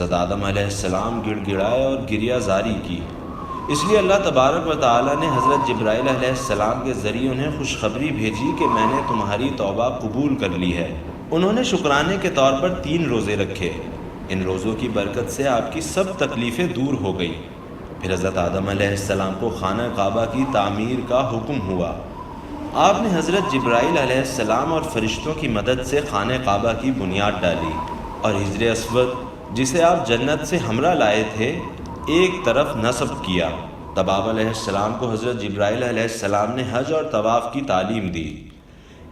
حضرت آدم علیہ السلام گڑ گڑائے اور گریہ زاری کی۔ اس لیے اللہ تبارک و تعالیٰ نے حضرت جبرائیل علیہ السلام کے ذریعے انہیں خوشخبری بھیجی کہ میں نے تمہاری توبہ قبول کر لی ہے۔ انہوں نے شکرانے کے طور پر 3 روزے رکھے۔ ان روزوں کی برکت سے آپ کی سب تکلیفیں دور ہو گئی۔ پھر حضرت آدم علیہ السلام کو خانہ کعبہ کی تعمیر کا حکم ہوا۔ آپ نے حضرت جبرائیل علیہ السلام اور فرشتوں کی مدد سے خانہ کعبہ کی بنیاد ڈالی اور حجر اسود جسے آپ جنت سے ہمراہ لائے تھے ایک طرف نصب کیا۔ تب آپ علیہ السلام کو حضرت جبرائیل علیہ السلام نے حج اور طواف کی تعلیم دی۔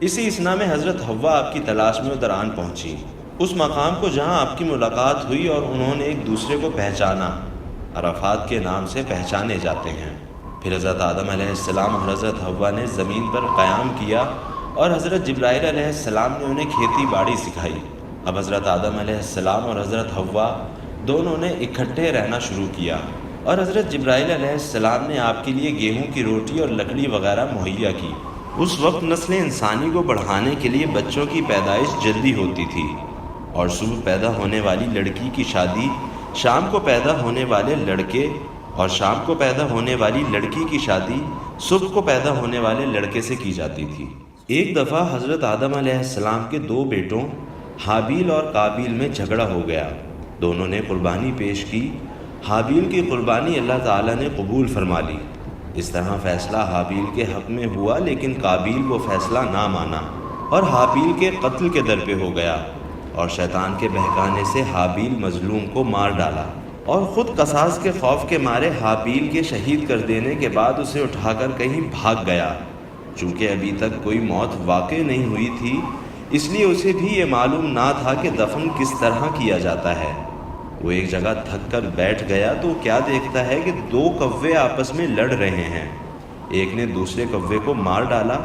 اسی اثنا میں حضرت حوا آپ کی تلاش میں ادھر آن پہنچی، اس مقام کو جہاں آپ کی ملاقات ہوئی اور انہوں نے ایک دوسرے کو پہچانا۔ عرفات کے نام سے پہچانے جاتے ہیں۔ پھر حضرت آدم علیہ السلام اور حضرت حوا نے زمین پر قیام کیا اور حضرت جبرائیل علیہ السلام نے انہیں کھیتی باڑی سکھائی۔ اب حضرت آدم علیہ السلام اور حضرت حوا دونوں نے اکٹھے رہنا شروع کیا اور حضرت جبرائیل علیہ السلام نے آپ کے لیے گیہوں کی روٹی اور لکڑی وغیرہ مہیا کی۔ اس وقت نسل انسانی کو بڑھانے کے لیے بچوں کی پیدائش جلدی ہوتی تھی اور صبح پیدا ہونے والی لڑکی کی شادی شام کو پیدا ہونے والے لڑکے اور شام کو پیدا ہونے والی لڑکی کی شادی صبح کو پیدا ہونے والے لڑکے سے کی جاتی تھی۔ ایک دفعہ حضرت آدم علیہ السلام کے 2 بیٹوں حابیل اور قابیل میں جھگڑا ہو گیا۔ دونوں نے قربانی پیش کی۔ حابیل کی قربانی اللہ تعالیٰ نے قبول فرما لی۔ اس طرح فیصلہ حابیل کے حق میں ہوا، لیکن قابیل وہ فیصلہ نہ مانا اور حابیل کے قتل کے در پہ ہو گیا اور شیطان کے بہکانے سے حابیل مظلوم کو مار ڈالا اور خود قصاص کے خوف کے مارے حابیل کے شہید کر دینے کے بعد اسے اٹھا کر کہیں بھاگ گیا۔ چونکہ ابھی تک کوئی موت واقع نہیں ہوئی تھی، اس لیے اسے بھی یہ معلوم نہ تھا کہ دفن کس طرح کیا جاتا ہے۔ وہ ایک جگہ تھک کر بیٹھ گیا تو کیا دیکھتا ہے کہ 2 کوے آپس میں لڑ رہے ہیں۔ ایک نے دوسرے کوے کو مار ڈالا،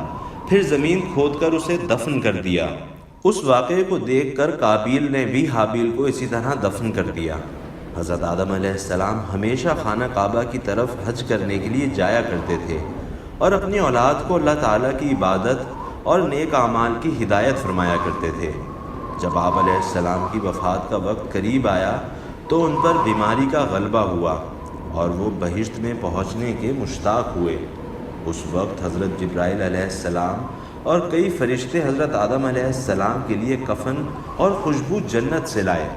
پھر زمین کھود کر اسے دفن کر دیا۔ اس واقعے کو دیکھ کر قابیل نے بھی حابیل کو اسی طرح دفن کر دیا۔ حضرت آدم علیہ السلام ہمیشہ خانہ کعبہ کی طرف حج کرنے کے لیے جایا کرتے تھے اور اپنی اولاد کو اللہ تعالیٰ کی عبادت اور نیک اعمال کی ہدایت فرمایا کرتے تھے۔ جب آپ علیہ السلام کی وفات کا وقت قریب آیا تو ان پر بیماری کا غلبہ ہوا اور وہ بہشت میں پہنچنے کے مشتاق ہوئے۔ اس وقت حضرت جبرائیل علیہ السلام اور کئی فرشتے حضرت آدم علیہ السلام کے لیے کفن اور خوشبو جنت سے لائے۔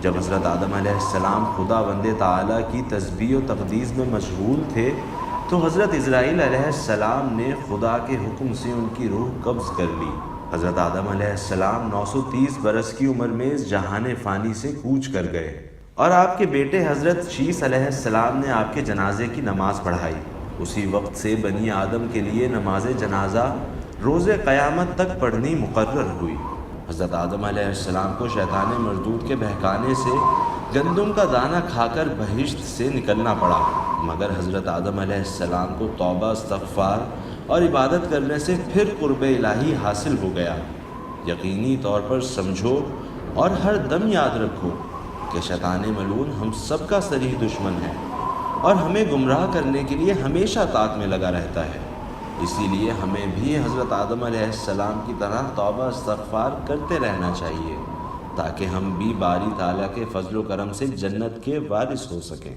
جب حضرت آدم علیہ السلام خدا بند تعالیٰ کی تسبیح و تقدیس میں مشغول تھے تو حضرت اسرائیل علیہ السلام نے خدا کے حکم سے ان کی روح قبض کر لی۔ حضرت آدم علیہ السلام 930 برس کی عمر میں اس جہان فانی سے کوچ کر گئے اور آپ کے بیٹے حضرت شیس علیہ السلام نے آپ کے جنازے کی نماز پڑھائی۔ اسی وقت سے بنی آدم کے لیے نماز جنازہ روز قیامت تک پڑھنی مقرر ہوئی۔ حضرت آدم علیہ السلام کو شیطان مردود کے بہکانے سے گندم کا دانہ کھا کر بہشت سے نکلنا پڑا، مگر حضرت آدم علیہ السلام کو توبہ، استغفار اور عبادت کرنے سے پھر قرب الہی حاصل ہو گیا۔ یقینی طور پر سمجھو اور ہر دم یاد رکھو کہ شیطان ملعون ہم سب کا صریح دشمن ہے اور ہمیں گمراہ کرنے کے لیے ہمیشہ طاق میں لگا رہتا ہے۔ اسی لیے ہمیں بھی حضرت آدم علیہ السلام کی طرح توبہ استغفار کرتے رہنا چاہیے تاکہ ہم بھی باری تعالیٰ کے فضل و کرم سے جنت کے وارث ہو سکیں۔